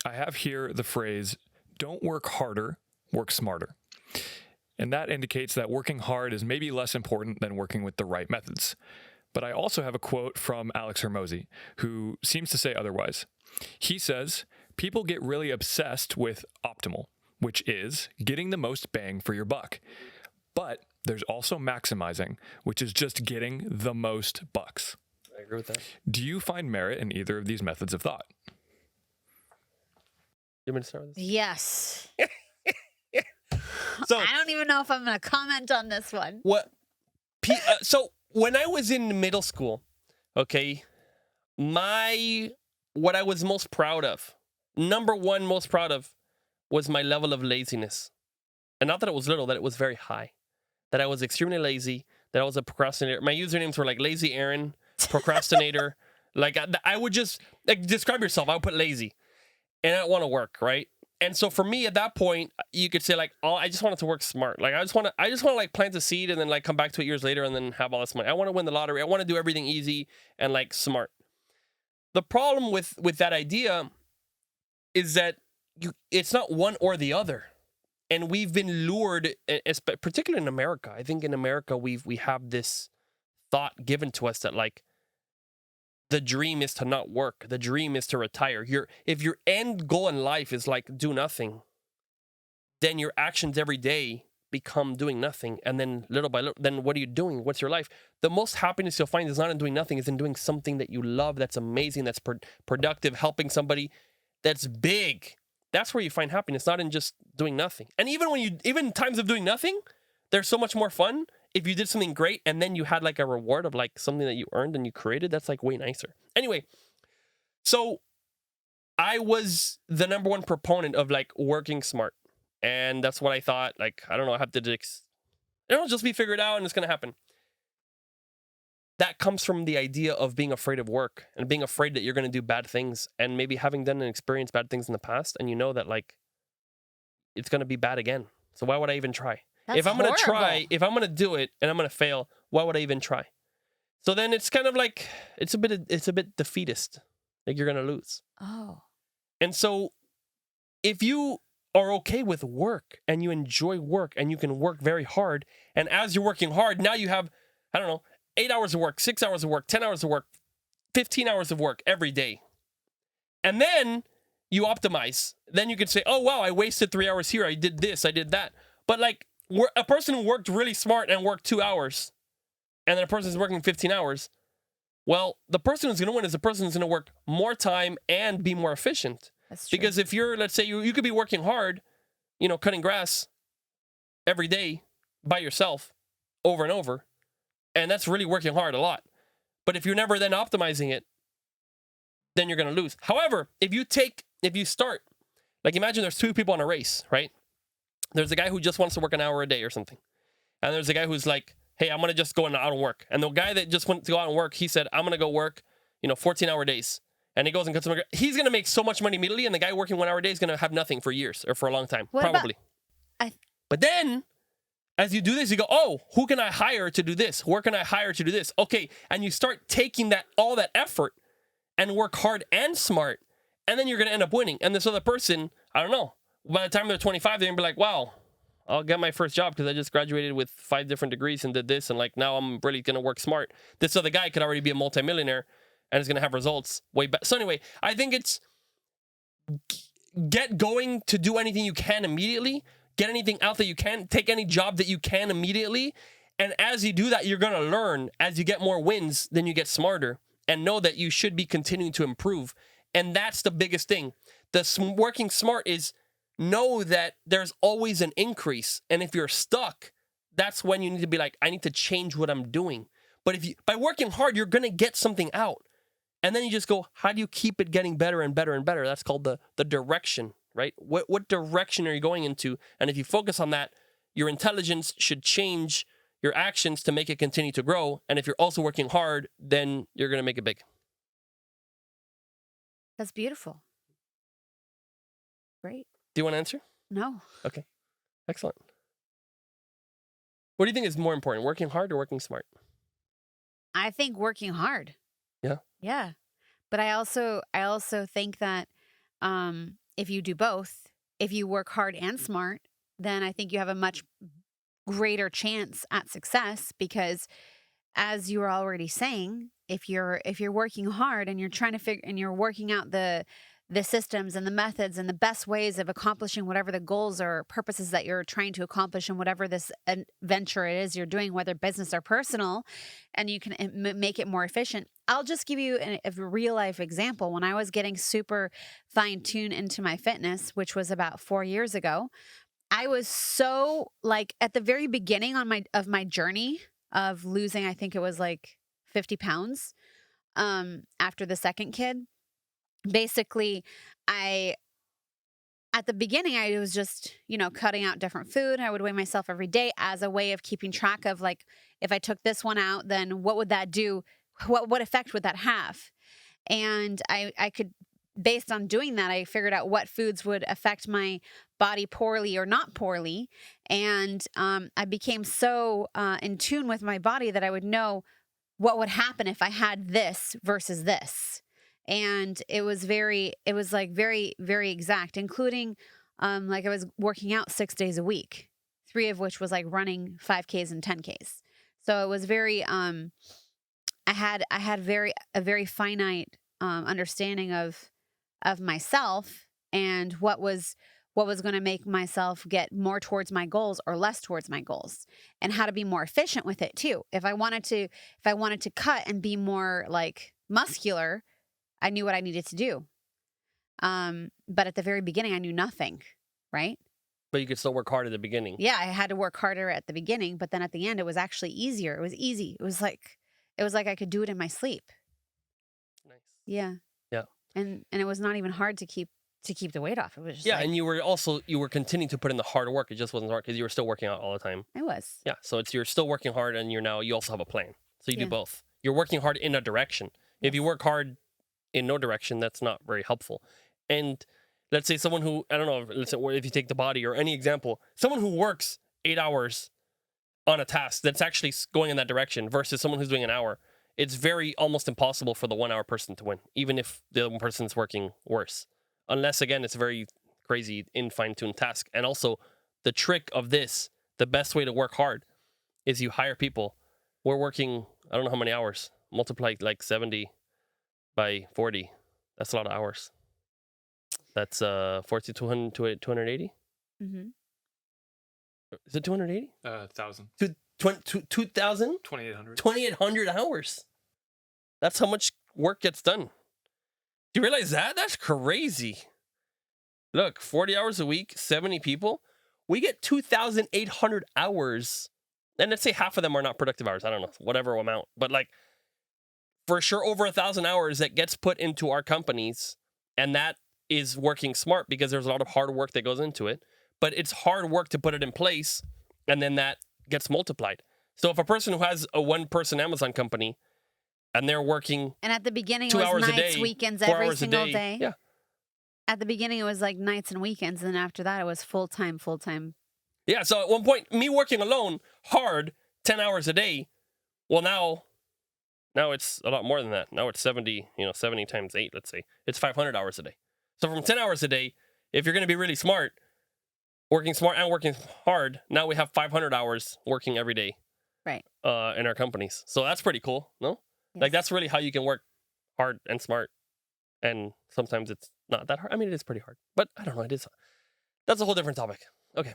I have here the phrase, don't work harder, work smarter. And that indicates that working hard is maybe less important than working with the right methods. But I also have a quote from Alex Hermosi, who seems to say otherwise. He says, people get really obsessed with optimal, which is getting the most bang for your buck. But there's also maximizing, which is just getting the most bucks. I agree with that. Do you find merit in either of these methods of thought? You want me to start with this? Yes. So I don't even know if I'm going to comment on this one. what? So when I was in middle school, okay, what I was most proud of, number one most proud of, was my level of laziness. And not that it was little, that it was very high. That I was extremely lazy, that I was a procrastinator. My usernames were like Lazy Aaron, Procrastinator. Like I would just describe yourself. I would put lazy. And I don't want to work, right? And so for me at that point, you could say like, oh, I just wanted to work smart. Like I just want to like plant a seed and then like come back to it years later and then have all this money. I want to win the lottery. I want to do everything easy and like smart. The problem with that idea is that it's not one or the other. And we've been lured, particularly in America. I think in America we have this thought given to us that like the dream is to not work. The dream is to retire. If your end goal in life is like do nothing, then your actions every day become doing nothing. And then little by little, then what are you doing? What's your life? The most happiness you'll find is not in doing nothing, is in doing something that you love, that's amazing, that's productive, helping somebody, that's big. That's where you find happiness, not in just doing nothing. And even in times of doing nothing, there's so much more fun. If you did something great and then you had like a reward of like something that you earned and you created, that's like way nicer. Anyway, so I was the number one proponent of like working smart. And that's what I thought. Like, I don't know, I have to it'll just be figured out and it's going to happen. That comes from the idea of being afraid of work and being afraid that you're going to do bad things and maybe having done and experienced bad things in the past. And you know that like, it's going to be bad again. So why would I even try? That's if I'm going to horrible. try, if I'm going to do it and I'm going to fail, why would I even try? So then it's kind of like, it's a bit defeatist. Like you're going to lose. Oh. And so if you are okay with work and you enjoy work and you can work very hard, and as you're working hard, now you have, I don't know, 8 hours of work, 6 hours of work, 10 hours of work, 15 hours of work every day. And then you optimize. Then you can say, oh, wow, I wasted 3 hours here. I did this, I did that. But like a person who worked really smart and worked 2 hours, and then a person who's working 15 hours, well, the person who's going to win is the person who's going to work more time and be more efficient. That's true. Because if you're, let's say you could be working hard, cutting grass every day by yourself over and over, and that's really working hard a lot. But if you're never then optimizing it, then you're going to lose. However, if you start, like imagine there's two people in a race, right? There's a guy who just wants to work an hour a day or something. And there's a guy who's like, hey, I'm going to just go out and work. And the guy that just went to go out and work, he said, I'm going to go work, 14-hour days. And he goes and cuts some. He's going to make so much money immediately, and the guy working 1 hour a day is going to have nothing for years or for a long time, probably. But then, as you do this, you go, oh, who can I hire to do this? Where can I hire to do this? Okay, and you start taking all that effort and work hard and smart, and then you're going to end up winning. And this other person, I don't know, by the time they're 25, they're going to be like, wow, I'll get my first job because I just graduated with 5 different degrees and did this, and like now I'm really going to work smart. This other guy could already be a multimillionaire and is going to have results way back. So anyway, I think it's get going to do anything you can immediately, get anything out that you can, take any job that you can immediately, and as you do that, you're going to learn. As you get more wins, then you get smarter, and know that you should be continuing to improve. And that's the biggest thing. The working smart is know that there's always an increase, and if you're stuck, that's when you need to be like, I need to change what I'm doing. But by working hard, you're going to get something out. And then you just go, how do you keep it getting better and better and better? That's called the direction, right? What direction are you going into? And if you focus on that, your intelligence should change your actions to make it continue to grow. And if you're also working hard, then you're going to make it big. That's beautiful. Great. Do you want to answer? No. Okay. Excellent. What do you think is more important, working hard or working smart? I think working hard. Yeah. Yeah. But I also think that if you do both, if you work hard and smart, then I think you have a much greater chance at success because, as you were already saying, if you're working hard and you're trying to figure and you're working out the systems and the methods and the best ways of accomplishing whatever the goals or purposes that you're trying to accomplish in whatever this venture it is you're doing, whether business or personal, and you can make it more efficient. I'll just give you a real life example. When I was getting super fine tuned into my fitness, which was about 4 years ago, I was so like at the very beginning of my journey of losing, I think it was like 50 pounds after the second kid. Basically, at the beginning, I was just, cutting out different food. I would weigh myself every day as a way of keeping track of like, if I took this one out, then what would that do? What effect would that have? And I could, based on doing that, I figured out what foods would affect my body poorly or not poorly. And I became so in tune with my body that I would know what would happen if I had this versus this. And it was very, very exact, including like I was working out 6 days a week, 3 of which was like running 5Ks and 10Ks. So it was very, I had a very finite understanding of myself and what was going to make myself get more towards my goals or less towards my goals, and how to be more efficient with it too. If I wanted to cut and be more like muscular, I knew what I needed to do. But at the very beginning, I knew nothing, right? But you could still work hard at the beginning. Yeah, I had to work harder at the beginning, but then at the end, it was actually easier. It was easy. It was like I could do it in my sleep. Nice. Yeah. Yeah. And it was not even hard to keep the weight off. It was just and you were continuing to put in the hard work. It just wasn't hard because you were still working out all the time. I was. Yeah. So you're still working hard, and you also have a plan. So you do Yeah. both. You're working hard in a direction. If you work hard in no direction, that's not very helpful. And let's say someone who, I don't know, let's say if you take the body or any example, someone who works 8 hours on a task that's actually going in that direction versus someone who's doing an hour, it's very almost impossible for the 1 hour person to win, even if the other person's working worse. Unless, again, it's a very crazy, fine-tuned task. And also, the trick of this, the best way to work hard is you hire people. We're working, I don't know how many hours, multiply like 70 by 40. That's a lot of hours. That's 40, 280? Mm-hmm. Is it 280? 1,000. 2,000? 2,800. 2,800 hours. That's how much work gets done. Do you realize that? That's crazy. Look, 40 hours a week, 70 people. We get 2,800 hours. And let's say half of them are not productive hours. I don't know, whatever amount. But like, for sure, over 1,000 hours that gets put into our companies. And that is working smart because there's a lot of hard work that goes into it. But it's hard work to put it in place. And then that gets multiplied. So if a person who has a 1-person Amazon company and they're working, and at the beginning, 2 it was hours a nights, day, weekends, 4 every hours a single day. day. Yeah. At the beginning, it was like nights and weekends. And then after that, it was full time. Yeah. So at one point, me working alone, hard, 10 hours a day. Well, now it's a lot more than that. Now it's 70, 70 times 8, let's say. It's 500 hours a day. So from 10 hours a day, if you're going to be really smart and working hard, now we have 500 hours working every day. Right. In our companies. So that's pretty cool, no? Yes. Like, that's really how you can work hard and smart. And sometimes it's not that hard. I mean, it is pretty hard. But I don't know. That's a whole different topic. Okay.